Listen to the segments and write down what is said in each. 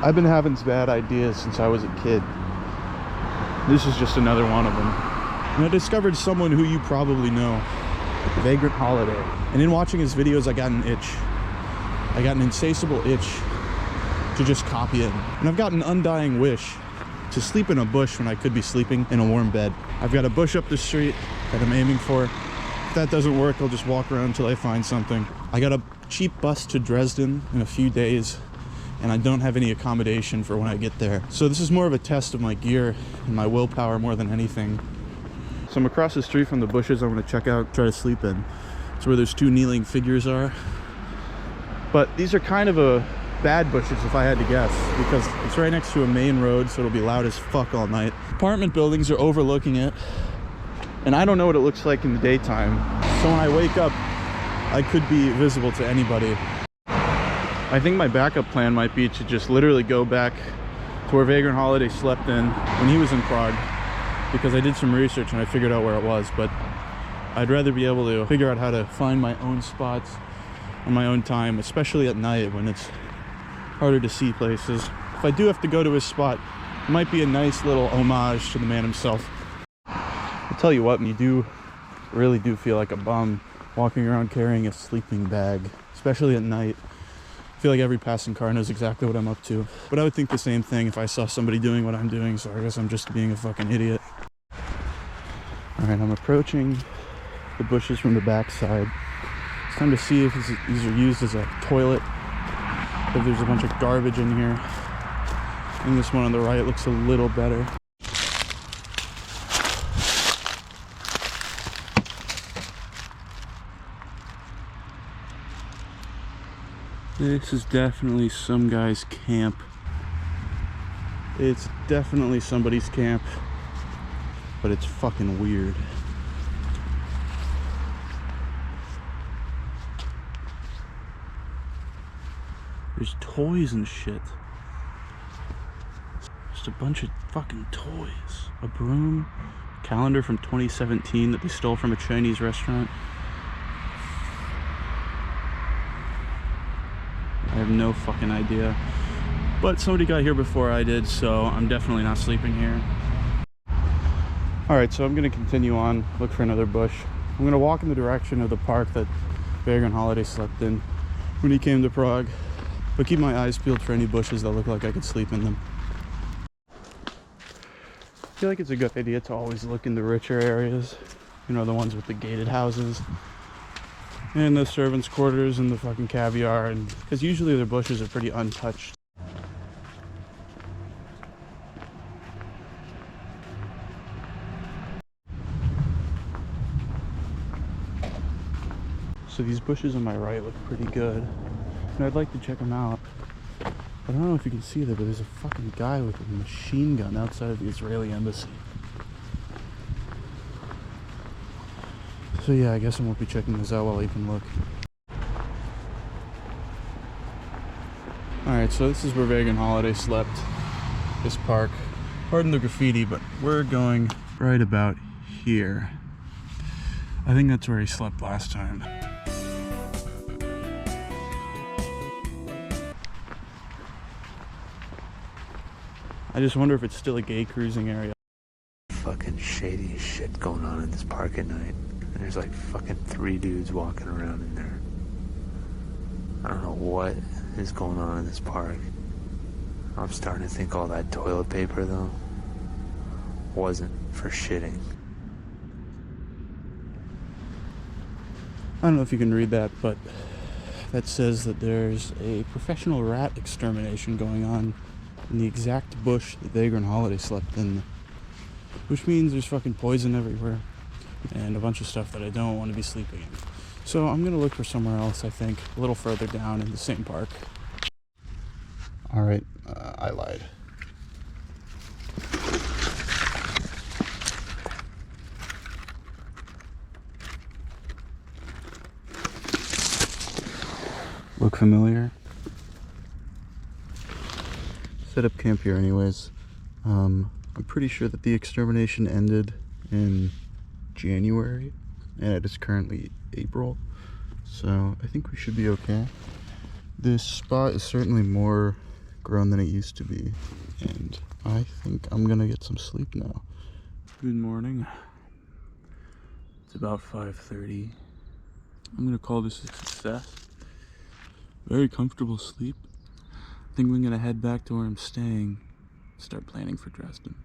I've been having bad ideas since I was a kid. This is just another one of them. And I discovered someone who you probably know, Vagrant Holiday. And in watching his videos, I got an itch. I got an insatiable itch to just copy it. And I've got an undying wish to sleep in a bush when I could be sleeping in a warm bed. I've got a bush up the street that I'm aiming for. If that doesn't work, I'll just walk around until I find something. I got a cheap bus to Dresden in a few days, and I don't have any accommodation for when I get there. So this is more of a test of my gear and my willpower more than anything. So I'm across the street from the bushes I want to check out, try to sleep in. It's where those two kneeling figures are. But these are kind of a bad bushes if I had to guess, because it's right next to a main road, so it'll be loud as fuck all night. Apartment buildings are overlooking it, and I don't know what it looks like in the daytime. So when I wake up, I could be visible to anybody. I think my backup plan might be to just literally go back to where Vagrant Holiday slept in when he was in Prague, because I did some research and I figured out where it was, but I'd rather be able to figure out how to find my own spots on my own time, especially at night when it's harder to see places. If I do have to go to his spot, it might be a nice little homage to the man himself. I'll tell you what, you really do feel like a bum walking around carrying a sleeping bag, especially at night. I feel like every passing car knows exactly what I'm up to. But I would think the same thing if I saw somebody doing what I'm doing, so I guess I'm just being a fucking idiot. Alright, I'm approaching the bushes from the back side. It's time to see if these are used as a toilet, if there's a bunch of garbage in here. And this one on the right looks a little better. This is definitely some guy's camp. It's definitely somebody's camp, but it's fucking weird. There's toys and shit. Just a bunch of fucking toys. A broom, a calendar from 2017 that they stole from a Chinese restaurant. I have no fucking idea. But somebody got here before I did, so I'm definitely not sleeping here. Alright, so I'm gonna continue on, look for another bush. I'm gonna walk in the direction of the park that Vagrant Holiday slept in when he came to Prague. But keep my eyes peeled for any bushes that look like I could sleep in them. I feel like it's a good idea to always look in the richer areas. You know, the ones with the gated houses. And the servants' quarters and the fucking caviar. And because usually their bushes are pretty untouched. So these bushes on my right look pretty good. And I'd like to check them out. But I don't know if you can see that, but there's a fucking guy with a machine gun outside of the Israeli embassy. So yeah, I guess I won't be checking this out while I even look. Alright, so this is where Vagrant Holiday slept. This park. Pardon the graffiti, but we're going right about here. I think that's where he slept last time. I just wonder if it's still a gay cruising area. Fucking shady shit going on in this park at night. And there's like fucking 3 dudes walking around in there. I don't know what is going on in this park. I'm starting to think all that toilet paper though wasn't for shitting. I don't know if you can read that, but that says that there's a professional rat extermination going on in the exact bush that Vagrant Holiday slept in. Which means there's fucking poison everywhere. And a bunch of stuff that I don't want to be sleeping in. So I'm gonna look for somewhere else, I think. A little further down in the same park. Alright, I lied. Look familiar? Set up camp here anyways. I'm pretty sure that the extermination ended in January and it is currently April, so I think we should be okay. This spot is certainly more grown than it used to be. And I think I'm gonna get some sleep now. Good morning. It's about 5:30. I'm gonna call this a success. Very comfortable sleep. I think I'm gonna head back to where I'm staying, start planning for Dresden.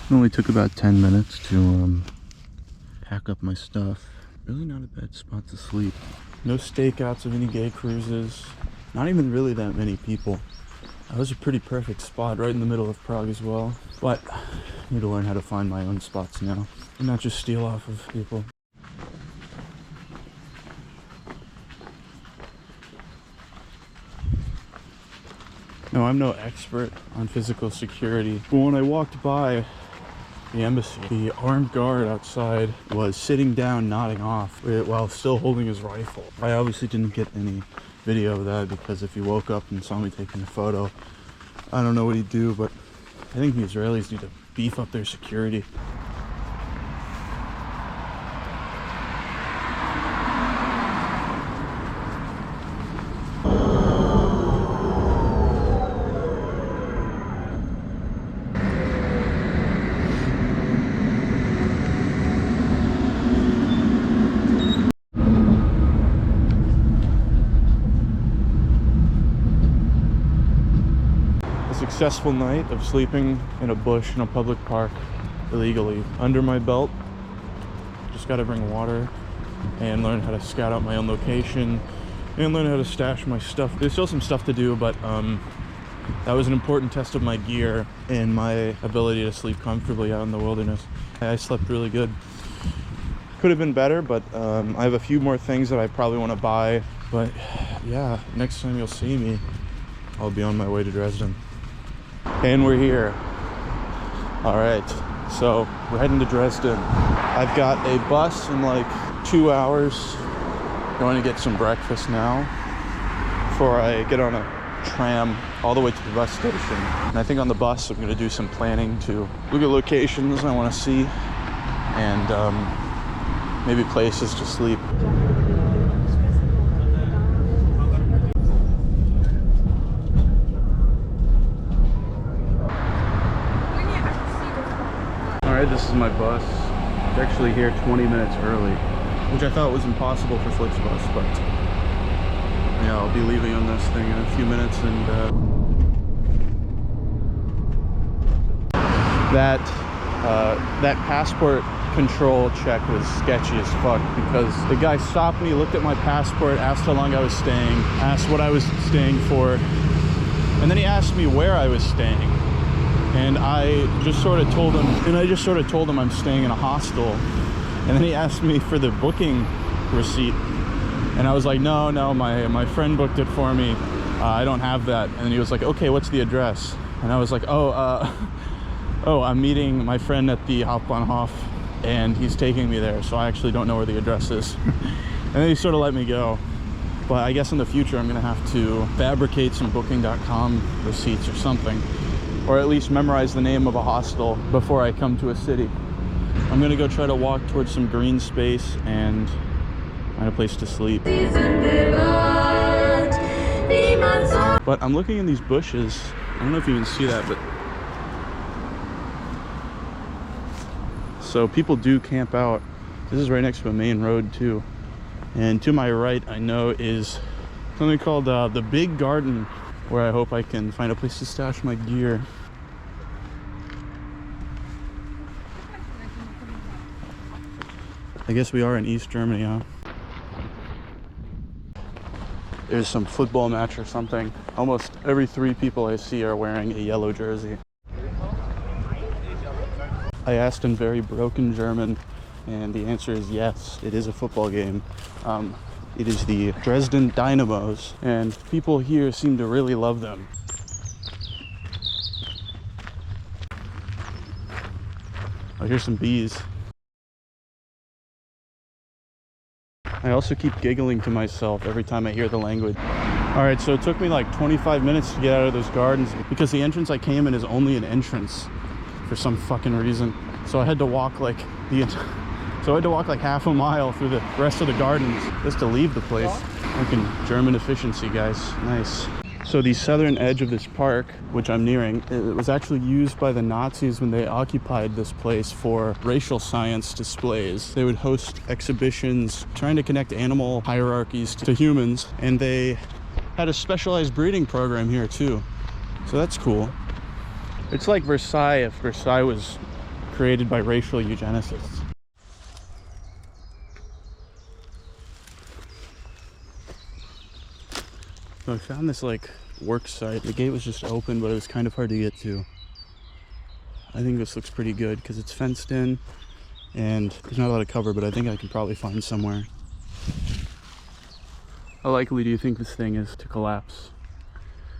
It only took about 10 minutes to pack up my stuff. Really not a bad spot to sleep. No stakeouts of any gay cruises. Not even really that many people. That was a pretty perfect spot right in the middle of Prague as well. But I need to learn how to find my own spots now and not just steal off of people. No, I'm no expert on physical security, but when I walked by the embassy, the armed guard outside was sitting down nodding off while still holding his rifle. I obviously didn't get any video of that because if he woke up and saw me taking a photo, I don't know what he'd do, but I think the Israelis need to beef up their security. Successful night of sleeping in a bush in a public park illegally. Under my belt, just got to bring water and learn how to scout out my own location and learn how to stash my stuff. There's still some stuff to do, but that was an important test of my gear and my ability to sleep comfortably out in the wilderness. I slept really good. Could have been better, but I have a few more things that I probably want to buy. But yeah, next time you'll see me, I'll be on my way to Dresden. And we're here. All right, so we're heading to Dresden. I've got a bus in like 2 hours. Going to get some breakfast now before I get on a tram all the way to the bus station. And I think on the bus I'm gonna do some planning to look at locations I want to see and maybe places to sleep. This is my bus. It's actually here 20 minutes early, which I thought was impossible for Flixbus, but yeah, I'll be leaving on this thing in a few minutes. And that passport control check was sketchy as fuck because the guy stopped me, looked at my passport, asked how long I was staying, asked what I was staying for, and then he asked me where I was staying. And I just sort of told him I'm staying in a hostel. And then he asked me for the booking receipt. And I was like, no, my friend booked it for me. I don't have that. And then he was like, okay, what's the address? And I was like, I'm meeting my friend at the Hauptbahnhof and he's taking me there. So I actually don't know where the address is. And then he sort of let me go. But I guess in the future, I'm gonna have to fabricate some booking.com receipts or something. Or at least memorize the name of a hostel before I come to a city. I'm gonna go try to walk towards some green space and find a place to sleep. But I'm looking in these bushes. I don't know if you can see that, but so people do camp out. This is right next to a main road too. And to my right, I know is something called the Big Garden, where I hope I can find a place to stash my gear. I guess we are in East Germany, huh? There's some football match or something. Almost every 3 people I see are wearing a yellow jersey. I asked in very broken German, and the answer is yes, it is a football game. It is the Dresden Dynamos, and people here seem to really love them. Oh, here's some bees. I also keep giggling to myself every time I hear the language. All right, so it took me like 25 minutes to get out of those gardens because the entrance I came in is only an entrance for some fucking reason. So I had to walk like So I had to walk like half a mile through the rest of the gardens just to leave the place. Fucking German efficiency, guys. Nice. So the southern edge of this park, which I'm nearing, it was actually used by the Nazis when they occupied this place for racial science displays. They would host exhibitions trying to connect animal hierarchies to humans, and they had a specialized breeding program here too. So that's cool. It's like Versailles if Versailles was created by racial eugenicists. So I found this like work site. The gate was just open, but it was kind of hard to get to. I think this looks pretty good because it's fenced in and there's not a lot of cover, but I think I can probably find somewhere. How likely do you think this thing is to collapse?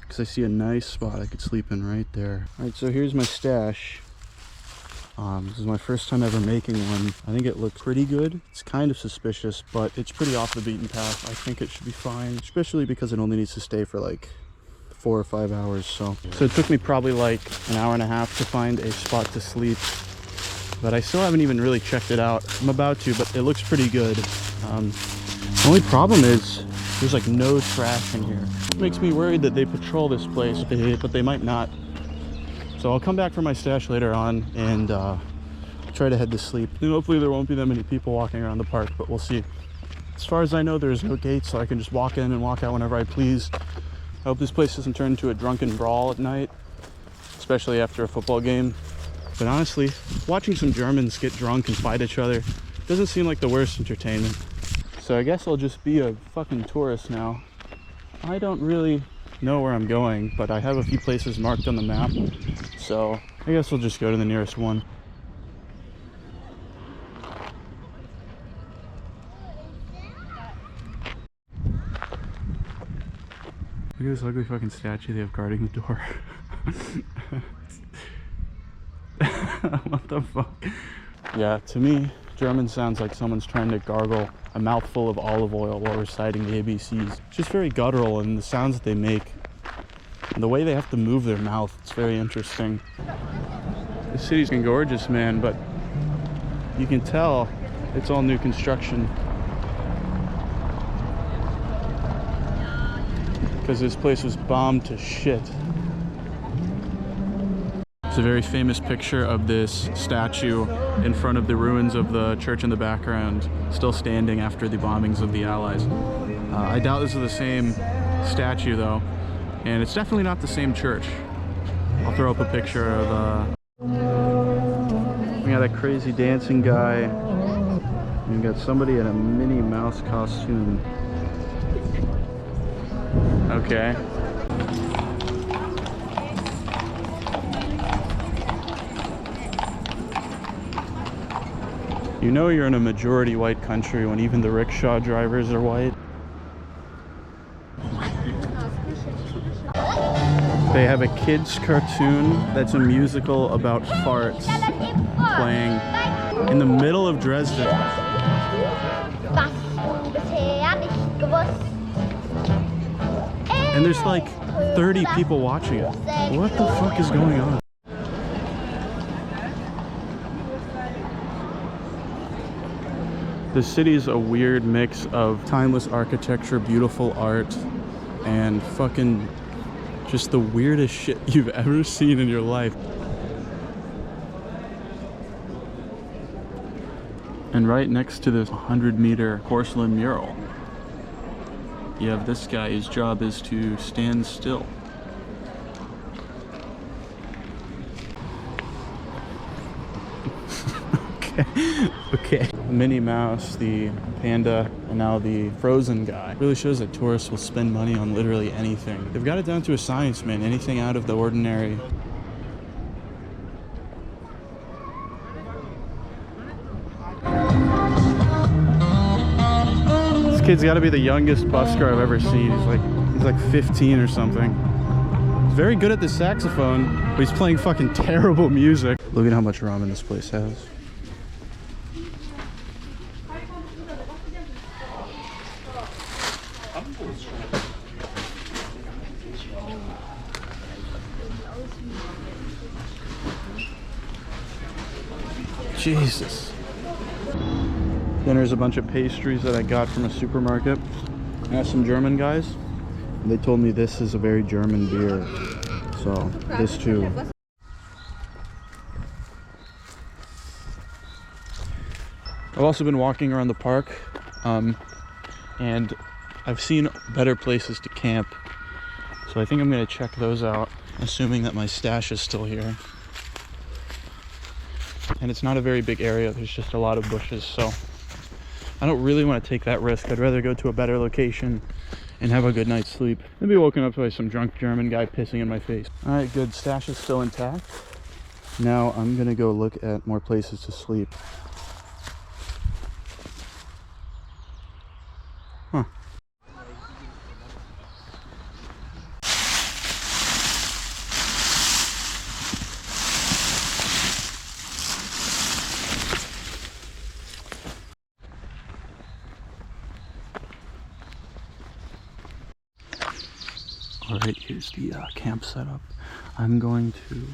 Because I see a nice spot I could sleep in right there. All right, so here's my stash. This is my first time ever making one. I think it looks pretty good. It's kind of suspicious, but it's pretty off the beaten path. I think it should be fine, especially because it only needs to stay for like 4 or 5 hours. So it took me probably like an hour and a half to find a spot to sleep, but I still haven't even really checked it out. I'm about to, but it looks pretty good. The only problem is there's like no trash in here. It makes me worried that they patrol this place, but they might not. So I'll come back for my stash later on and try to head to sleep. And hopefully there won't be that many people walking around the park, but we'll see. As far as I know, there's no gate, so I can just walk in and walk out whenever I please. I hope this place doesn't turn into a drunken brawl at night, especially after a football game. But honestly, watching some Germans get drunk and fight each other doesn't seem like the worst entertainment. So I guess I'll just be a fucking tourist now. I don't really know where I'm going, but I have a few places marked on the map, so I guess we'll just go to the nearest one. Look at this ugly fucking statue they have guarding the door. What the fuck? Yeah, to me, German sounds like someone's trying to gargle a mouthful of olive oil while reciting the ABCs. It's just very guttural, and the sounds that they make and the way they have to move their mouth, it's very interesting. The city's gorgeous, man, but you can tell it's all new construction. Because this place was bombed to shit. It's a very famous picture of this statue in front of the ruins of the church in the background, still standing after the bombings of the Allies. I doubt this is the same statue though, and it's definitely not the same church. I'll throw up a picture of we got a crazy dancing guy, and we got somebody in a Minnie Mouse costume. Okay. You know you're in a majority white country when even the rickshaw drivers are white. They have a kids cartoon that's a musical about farts playing in the middle of Dresden. And there's like 30 people watching it. What the fuck is going on? The city's a weird mix of timeless architecture, beautiful art, and fucking just the weirdest shit you've ever seen in your life. And right next to this 100-meter porcelain mural, you have this guy, his job is to stand still. Okay. Minnie Mouse, the panda, and now the Frozen guy. Really shows that tourists will spend money on literally anything. They've got it down to a science, man. Anything out of the ordinary. This kid's got to be the youngest busker I've ever seen. He's like 15 or something. He's very good at the saxophone, but he's playing fucking terrible music. Look at how much ramen this place has. Jesus. Then there's a bunch of pastries that I got from a supermarket. I asked some German guys, and they told me this is a very German beer. So, this too. I've also been walking around the park, and I've seen better places to camp. So I think I'm gonna check those out, assuming that my stash is still here. And it's not a very big area, there's just a lot of bushes, so I don't really want to take that risk. I'd rather go to a better location and have a good night's sleep than be woken up by some drunk German guy pissing in my face. All right, good, stash is still intact. Now I'm gonna go look at more places to sleep. Huh. All right, here's the camp setup. I'm going to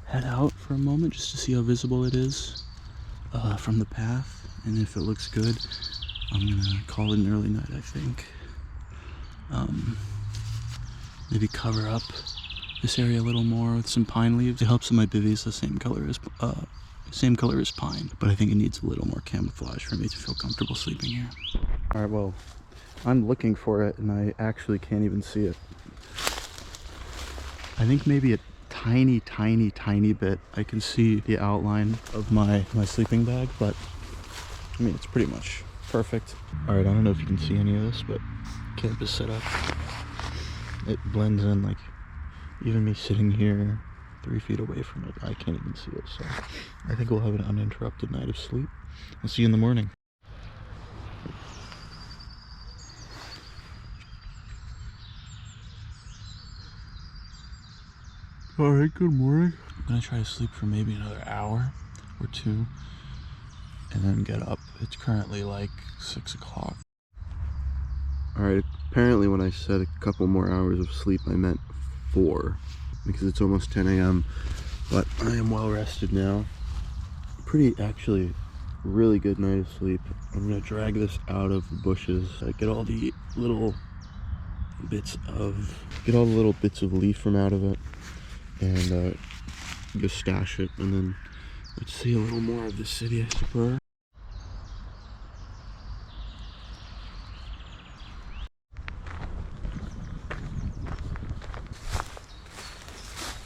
head out for a moment just to see how visible it is from the path, and if it looks good, I'm gonna call it an early night, I think. Maybe cover up this area a little more with some pine leaves. It helps that my bivvy is the same color as pine, but I think it needs a little more camouflage for me to feel comfortable sleeping here. All right, well, I'm looking for it and I actually can't even see it. I think maybe a tiny bit I can see the outline of my sleeping bag, but I mean, it's pretty much perfect. All right, I don't know if you can see any of this, but camp is set up. It blends in, like even me sitting here 3 feet away from it, I can't even see it. So I think we'll have an uninterrupted night of sleep. I'll see you in the morning. All right, good morning. I'm gonna try to sleep for maybe another hour or two and then get up. It's currently like 6 o'clock. All right, apparently when I said a couple more hours of sleep, I meant 4 because it's almost 10 a.m. But I am well rested now. Really good night of sleep. I'm gonna drag this out of the bushes. Get all the little bits of leaf from out of it, and go stash it, and then let's see a little more of the city, I suppose.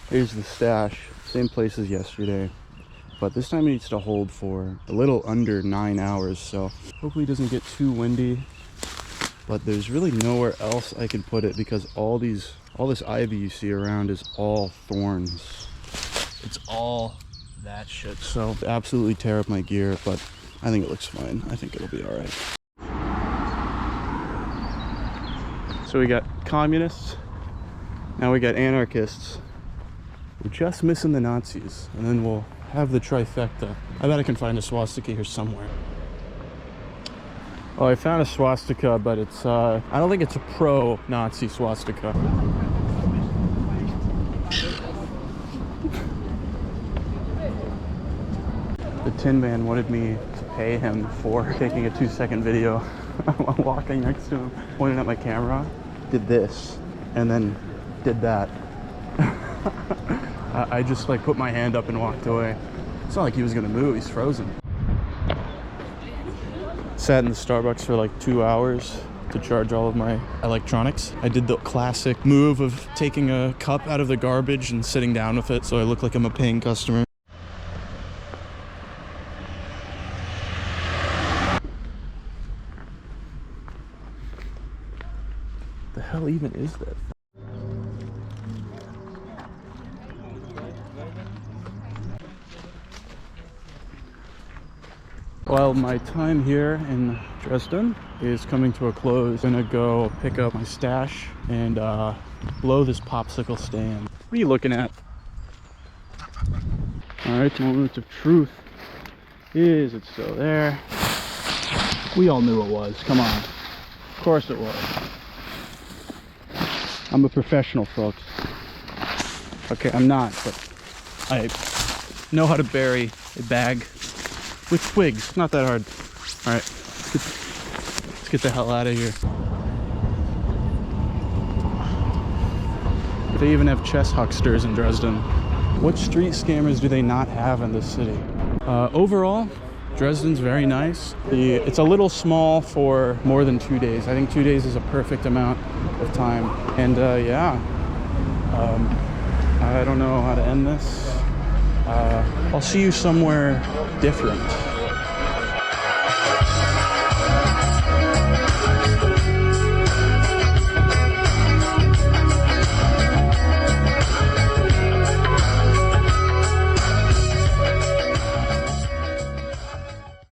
Here's the stash, same place as yesterday, but this time it needs to hold for a little under 9 hours, so hopefully it doesn't get too windy. But there's really nowhere else I can put it because all this ivy you see around is all thorns. It's all that shit. So absolutely tear up my gear, but I think it looks fine. I think it'll be all right. So we got communists, now we got anarchists. We're just missing the Nazis, and then we'll have the trifecta. I bet I can find a swastika here somewhere. Oh, I found a swastika, but it's, I don't think it's a pro-Nazi swastika. The Tin Man wanted me to pay him for taking a 2-second video while walking next to him, pointing at my camera, did this, and then did that. I just like put my hand up and walked away. It's not like he was gonna move, he's frozen. Sat in the Starbucks for like 2 hours to charge all of my electronics. I did the classic move of taking a cup out of the garbage and sitting down with it so I look like I'm a paying customer. The hell even is that? Well, my time here in Dresden is coming to a close. I'm gonna go pick up my stash and blow this popsicle stand. What are you looking at? All right, moment of truth. Is it still there? We all knew it was. Come on. Of course it was. I'm a professional, folks. Okay, I'm not, but I know how to bury a bag with twigs. Not that hard. All right, let's get the hell out of here. They even have chess hucksters in Dresden. What street scammers do they not have in this city? Overall, Dresden's very nice. It's a little small for more than 2 days. I think 2 days is a perfect amount of time. And yeah, I don't know how to end this. I'll see you somewhere different.